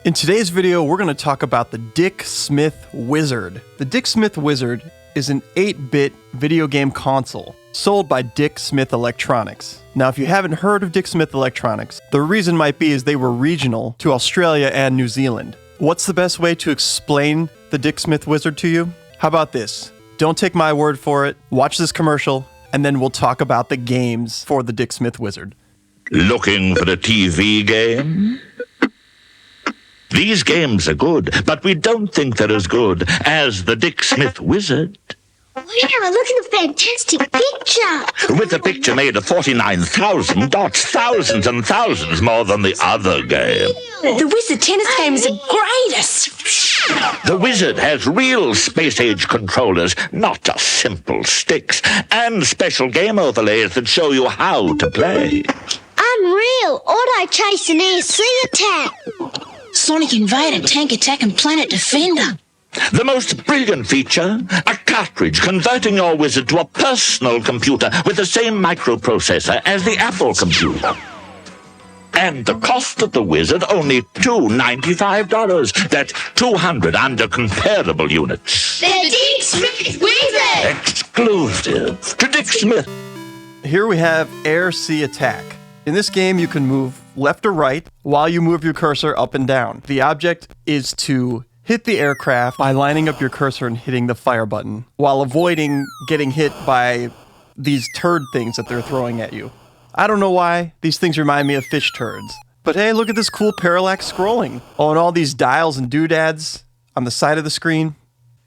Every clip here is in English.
In today's video, we're going to talk about the Dick Smith Wizzrd. The Dick Smith Wizzrd is an 8-bit video game console sold by Dick Smith Electronics. Now, if you haven't heard of Dick Smith Electronics, the reason might be is they were regional to Australia and New Zealand. What's the best way to explain the Dick Smith Wizzrd to you? How about this? Don't take my word for it. Watch this commercial, and then we'll talk about the games for the Dick Smith Wizzrd. Looking for a TV game? These games are good, but we don't think they're as good as the Dick Smith Wizzrd. Wow, look at the fantastic picture! With a picture made of 49,000 dots, thousands and thousands more than the other game. The Wizzard tennis game is the greatest! The Wizzrd has real space-age controllers, not just simple sticks, and special game overlays that show you how to play. Unreal! Auto chase and air sea attack! Sonic Invader, Tank Attack, and Planet Defender. The most brilliant feature, a cartridge converting your Wizzrd to a personal computer with the same microprocessor as the Apple computer. And the cost of the Wizzrd, only $295. That's 200 under comparable units. The Dick Smith Wizzrd! Exclusive to Dick Smith. Here we have Air Sea Attack. In this game, you can move left or right while you move your cursor up and down. The object is to hit the aircraft by lining up your cursor and hitting the fire button while avoiding getting hit by these turd things that they're throwing at you. I don't know why. These things remind me of fish turds. But hey, look at this cool parallax scrolling. Oh, and all these dials and doodads on the side of the screen.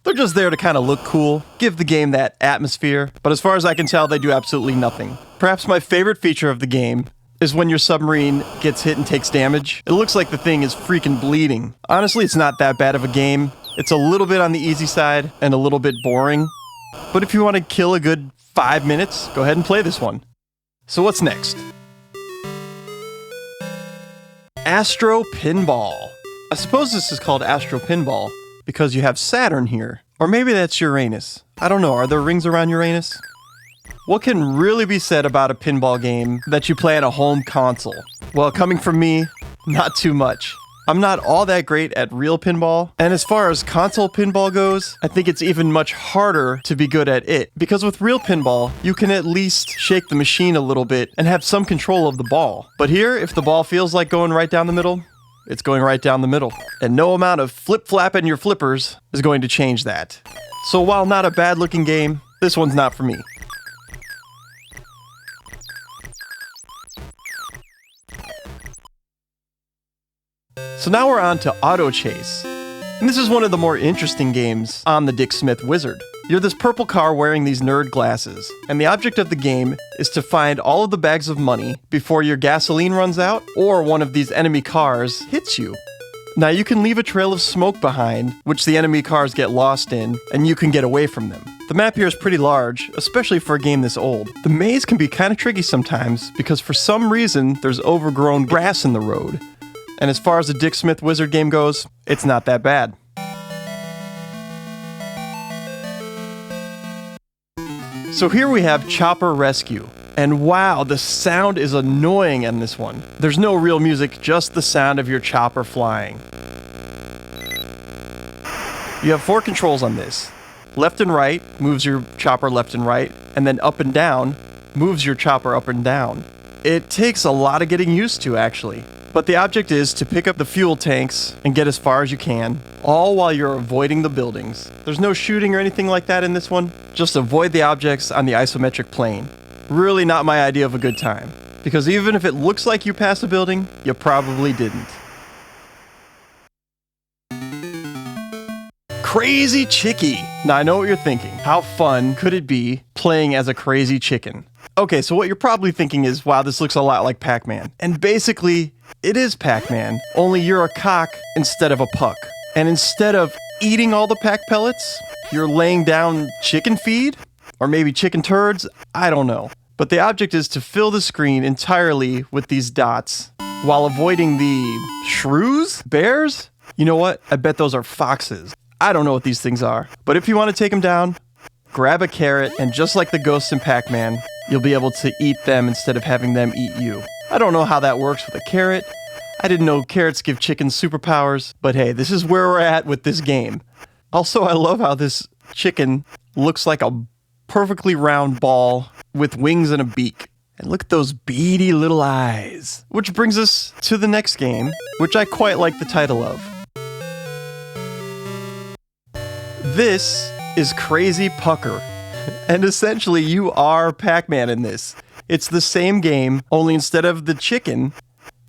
They're just there to kind of look cool, give the game that atmosphere. But as far as I can tell, they do absolutely nothing. Perhaps my favorite feature of the game is when your submarine gets hit and takes damage. It looks like the thing is freaking bleeding. Honestly, it's not that bad of a game. It's a little bit on the easy side and a little bit boring. But if you want to kill a good 5 minutes, go ahead and play this one. So what's next? Astro Pinball. I suppose this is called Astro Pinball because you have Saturn here. Or maybe that's Uranus. I don't know, are there rings around Uranus? What can really be said about a pinball game that you play on a home console? Well, coming from me, not too much. I'm not all that great at real pinball, and as far as console pinball goes, I think it's even much harder to be good at it. Because with real pinball, you can at least shake the machine a little bit and have some control of the ball. But here, if the ball feels like going right down the middle, it's going right down the middle. And no amount of flip-flapping your flippers is going to change that. So while not a bad-looking game, this one's not for me. So now we're on to Auto Chase. And this is one of the more interesting games on the Dick Smith Wizzrd. You're this purple car wearing these nerd glasses, and the object of the game is to find all of the bags of money before your gasoline runs out or one of these enemy cars hits you. Now you can leave a trail of smoke behind, which the enemy cars get lost in, and you can get away from them. The map here is pretty large, especially for a game this old. The maze can be kind of tricky sometimes because for some reason there's overgrown grass in the road. And as far as the Dick Smith Wizzrd game goes, it's not that bad. So here we have Chopper Rescue. And wow, the sound is annoying in this one. There's no real music, just the sound of your chopper flying. You have 4 controls on this. Left and right moves your chopper left and right, and then up and down moves your chopper up and down. It takes a lot of getting used to, actually. But the object is to pick up the fuel tanks and get as far as you can, all while you're avoiding the buildings. There's no shooting or anything like that in this one. Just avoid the objects on the isometric plane. Really not my idea of a good time. Because even if it looks like you passed a building, you probably didn't. Crazy Chicky. Now I know what you're thinking. How fun could it be playing as a crazy chicken? Okay, so what you're probably thinking is, wow, this looks a lot like Pac-Man. And basically, it is Pac-Man, only you're a cock instead of a puck. And instead of eating all the Pac pellets, you're laying down chicken feed? Or maybe chicken turds? I don't know. But the object is to fill the screen entirely with these dots while avoiding the shrews? Bears? You know what? I bet those are foxes. I don't know what these things are. But if you want to take them down, grab a carrot, and just like the ghosts in Pac-Man, you'll be able to eat them instead of having them eat you. I don't know how that works with a carrot. I didn't know carrots give chickens superpowers, but hey, this is where we're at with this game. Also, I love how this chicken looks like a perfectly round ball with wings and a beak. And look at those beady little eyes. Which brings us to the next game, which I quite like the title of. This is Crazy Pucker. And essentially, you are Pac-Man in this. It's the same game, only instead of the chicken,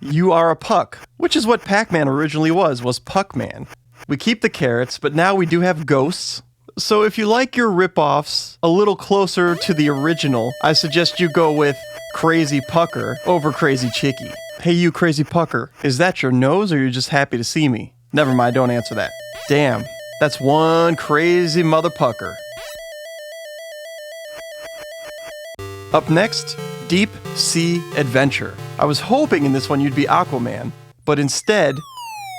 you are a puck, which is what Pac-Man originally was Puck-Man. We keep the carrots, but now we do have ghosts. So if you like your rip-offs a little closer to the original, I suggest you go with Crazy Pucker over Crazy Chicky. Hey you Crazy Pucker, is that your nose or are you just happy to see me? Never mind, don't answer that. Damn, that's one crazy mother pucker. Up next, Deep Sea Adventure. I was hoping in this one you'd be Aquaman, but instead,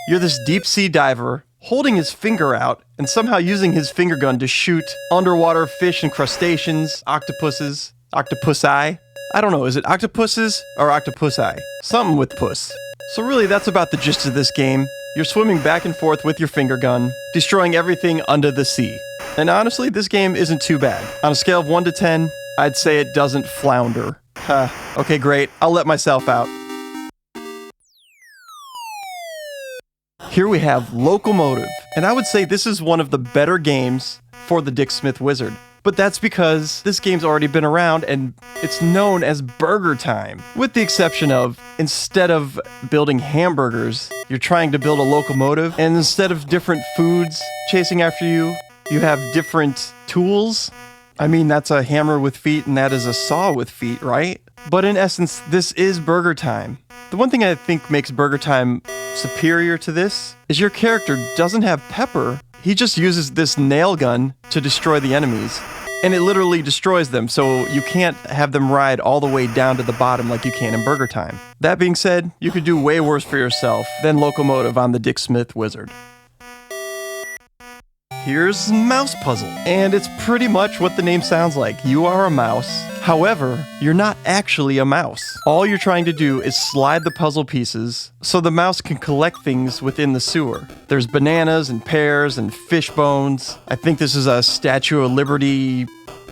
you're this deep sea diver holding his finger out and somehow using his finger gun to shoot underwater fish and crustaceans, octopuses, octopusi. I don't know, is it octopuses or octopusi? Something with puss. So really, that's about the gist of this game. You're swimming back and forth with your finger gun, destroying everything under the sea. And honestly, this game isn't too bad. On a scale of 1 to 10, I'd say it doesn't flounder. Okay, great. I'll let myself out. Here we have Locomotive, and I would say this is one of the better games for the Dick Smith Wizzrd. But that's because this game's already been around and it's known as Burger Time. With the exception of, instead of building hamburgers, you're trying to build a locomotive, and instead of different foods chasing after you, you have different tools. I mean, that's a hammer with feet and that is a saw with feet, right? But in essence, this is Burger Time. The one thing I think makes Burger Time superior to this is your character doesn't have pepper. He just uses this nail gun to destroy the enemies. And it literally destroys them, so you can't have them ride all the way down to the bottom like you can in Burger Time. That being said, you could do way worse for yourself than Locomotive on the Dick Smith Wizzrd. Here's Mouse Puzzle, and it's pretty much what the name sounds like. You are a mouse. However, you're not actually a mouse. All you're trying to do is slide the puzzle pieces so the mouse can collect things within the sewer. There's bananas and pears and fish bones. I think this is a Statue of Liberty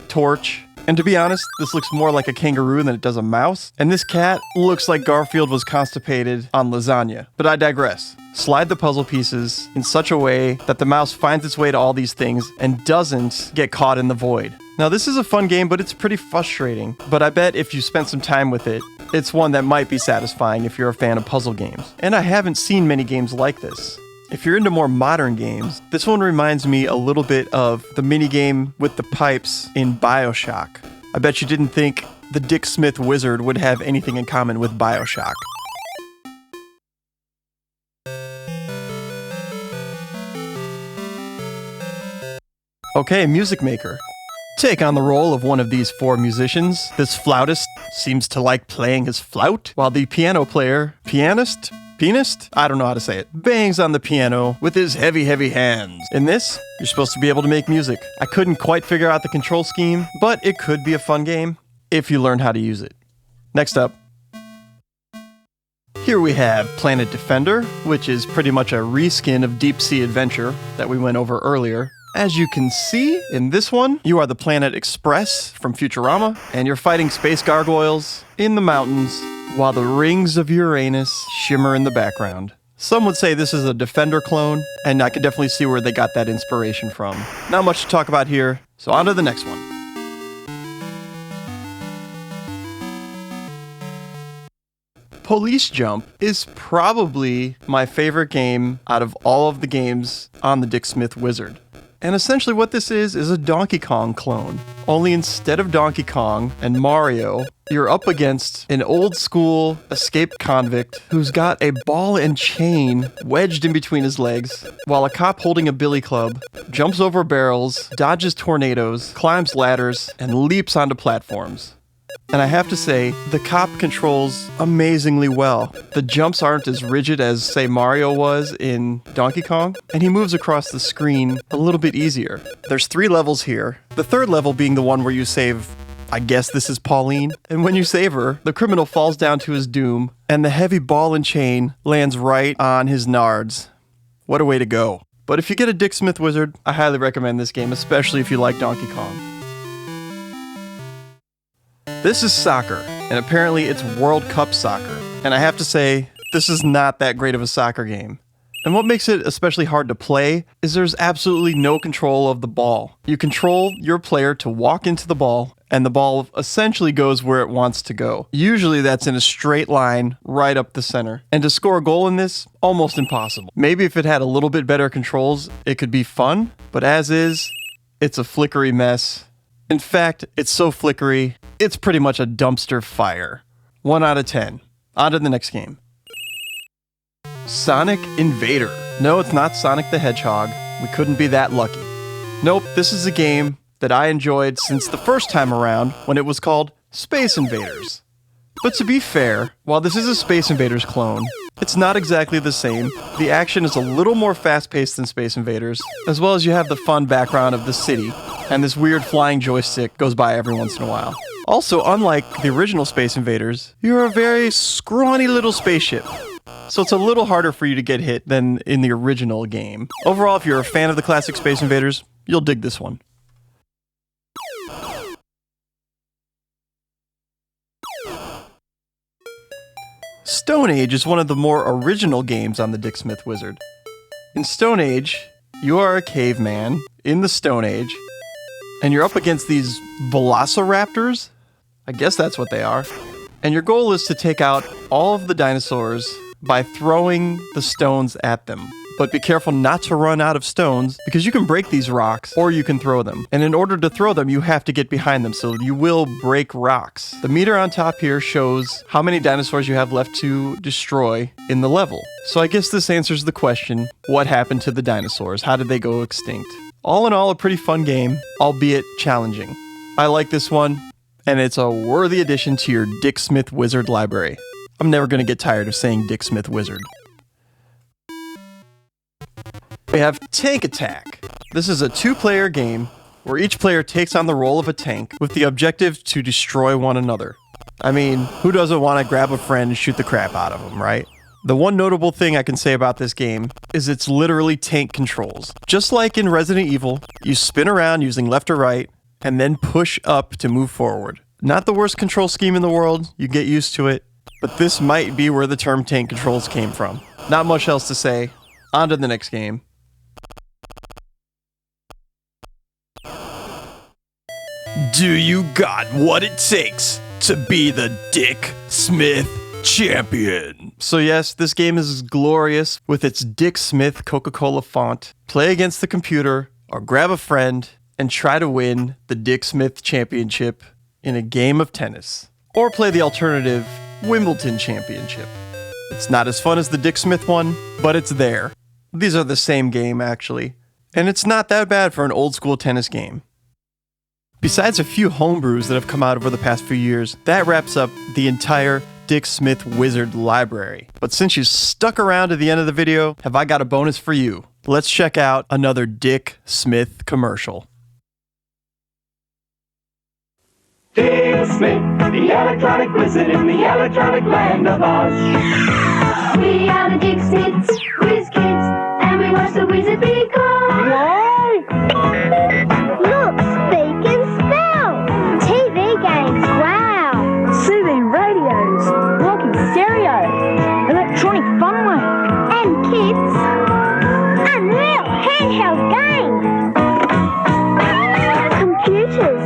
torch. And to be honest, this looks more like a kangaroo than it does a mouse. And this cat looks like Garfield was constipated on lasagna. But I digress. Slide the puzzle pieces in such a way that the mouse finds its way to all these things and doesn't get caught in the void. Now this is a fun game, but it's pretty frustrating. But I bet if you spent some time with it, it's one that might be satisfying if you're a fan of puzzle games. And I haven't seen many games like this. If you're into more modern games, this one reminds me a little bit of the minigame with the pipes in BioShock. I bet you didn't think the Dick Smith Wizzrd would have anything in common with BioShock. Okay, Music Maker. Take on the role of one of these four musicians. This flautist seems to like playing his flout, while the piano player, pianist? I don't know how to say it, bangs on the piano with his heavy hands. In this, you're supposed to be able to make music. I couldn't quite figure out the control scheme, but it could be a fun game if you learn how to use it. Next up, here we have Planet Defender, which is pretty much a reskin of Deep Sea Adventure that we went over earlier. As you can see, in this one, you are the Planet Express from Futurama, and you're fighting space gargoyles in the mountains while the rings of Uranus shimmer in the background. Some would say this is a Defender clone, and I could definitely see where they got that inspiration from. Not much to talk about here, so on to the next one. Police Jump is probably my favorite game out of all of the games on the Dick Smith Wizzrd. And essentially what this is a Donkey Kong clone. Only instead of Donkey Kong and Mario, you're up against an old school escaped convict who's got a ball and chain wedged in between his legs, while a cop holding a billy club jumps over barrels, dodges tornadoes, climbs ladders, and leaps onto platforms. And I have to say, the cop controls amazingly well. The jumps aren't as rigid as, say, Mario was in Donkey Kong, and he moves across the screen a little bit easier. There's 3 levels here. The third level being the one where you save I guess this is Pauline. And when you save her, the criminal falls down to his doom, and the heavy ball and chain lands right on his nards. What a way to go. But if you get a Dick Smith Wizzrd, I highly recommend this game, especially if you like Donkey Kong. This is soccer, and apparently it's World Cup soccer. And I have to say, this is not that great of a soccer game. And what makes it especially hard to play is there's absolutely no control of the ball. You control your player to walk into the ball, and the ball essentially goes where it wants to go. Usually that's in a straight line right up the center. And to score a goal in this, almost impossible. Maybe if it had a little bit better controls, it could be fun, but as is, it's a flickery mess. In fact, it's so flickery, it's pretty much a dumpster fire. 1 out of 10. On to the next game. Sonic Invader. No, it's not Sonic the Hedgehog. We couldn't be that lucky. Nope, this is a game that I enjoyed since the first time around when it was called Space Invaders. But to be fair, while this is a Space Invaders clone, it's not exactly the same. The action is a little more fast-paced than Space Invaders, as well as you have the fun background of the city, and this weird flying joystick goes by every once in a while. Also, unlike the original Space Invaders, you're a very scrawny little spaceship, so it's a little harder for you to get hit than in the original game. Overall, if you're a fan of the classic Space Invaders, you'll dig this one. Stone Age is one of the more original games on the Dick Smith Wizzrd. In Stone Age, you are a caveman in the Stone Age, and you're up against these velociraptors. I guess that's what they are. And your goal is to take out all of the dinosaurs by throwing the stones at them. But be careful not to run out of stones, because you can break these rocks or you can throw them. And in order to throw them, you have to get behind them, so you will break rocks. The meter on top here shows how many dinosaurs you have left to destroy in the level. So I guess this answers the question, what happened to the dinosaurs? How did they go extinct? All in all, a pretty fun game, albeit challenging. I like this one, and it's a worthy addition to your Dick Smith Wizzrd library. I'm never going to get tired of saying Dick Smith Wizzrd. We have Tank Attack. This is a 2-player game where each player takes on the role of a tank with the objective to destroy one another. I mean, who doesn't want to grab a friend and shoot the crap out of them, right? The one notable thing I can say about this game is it's literally tank controls. Just like in Resident Evil, you spin around using left or right, and then push up to move forward. Not the worst control scheme in the world, you get used to it, but this might be where the term tank controls came from. Not much else to say. On to the next game. Do you got what it takes to be the Dick Smith champion? So yes, this game is glorious with its Dick Smith Coca-Cola font. Play against the computer or grab a friend and try to win the Dick Smith championship in a game of tennis. Or play the alternative Wimbledon championship. It's not as fun as the Dick Smith one, but it's there. These are the same game actually, and it's not that bad for an old school tennis game. Besides a few homebrews that have come out over the past few years, that wraps up the entire Dick Smith Wizzrd library. But since you stuck around to the end of the video, have I got a bonus for you. Let's check out another Dick Smith commercial. Dick Smith, the electronic wizard in the electronic land of Oz. We are the Dick Smiths, Whiz Kids, and we watch the wizard become. Look, speak and spell. TV games, wow. Soothing radios, walking stereo, electronic funway. And kids, unreal handheld games. Computers,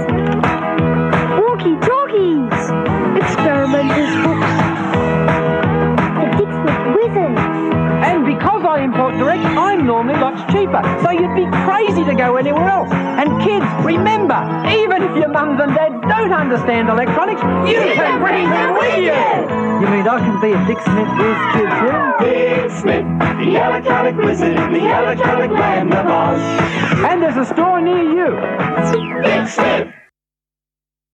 walkie-talkies, experimenters books. The Dick Smith Wizzrd. And because I import direct, I'm normally lots cheaper, so you'd be crazy to go anywhere else. And kids, remember, even if your mums and dads don't understand electronics, you can bring them with you! You mean I can be a Dick Smith Wiz kid too? Dick Smith, the electronic wizard in the electronic land of Oz. And there's a store near you. Dick Smith.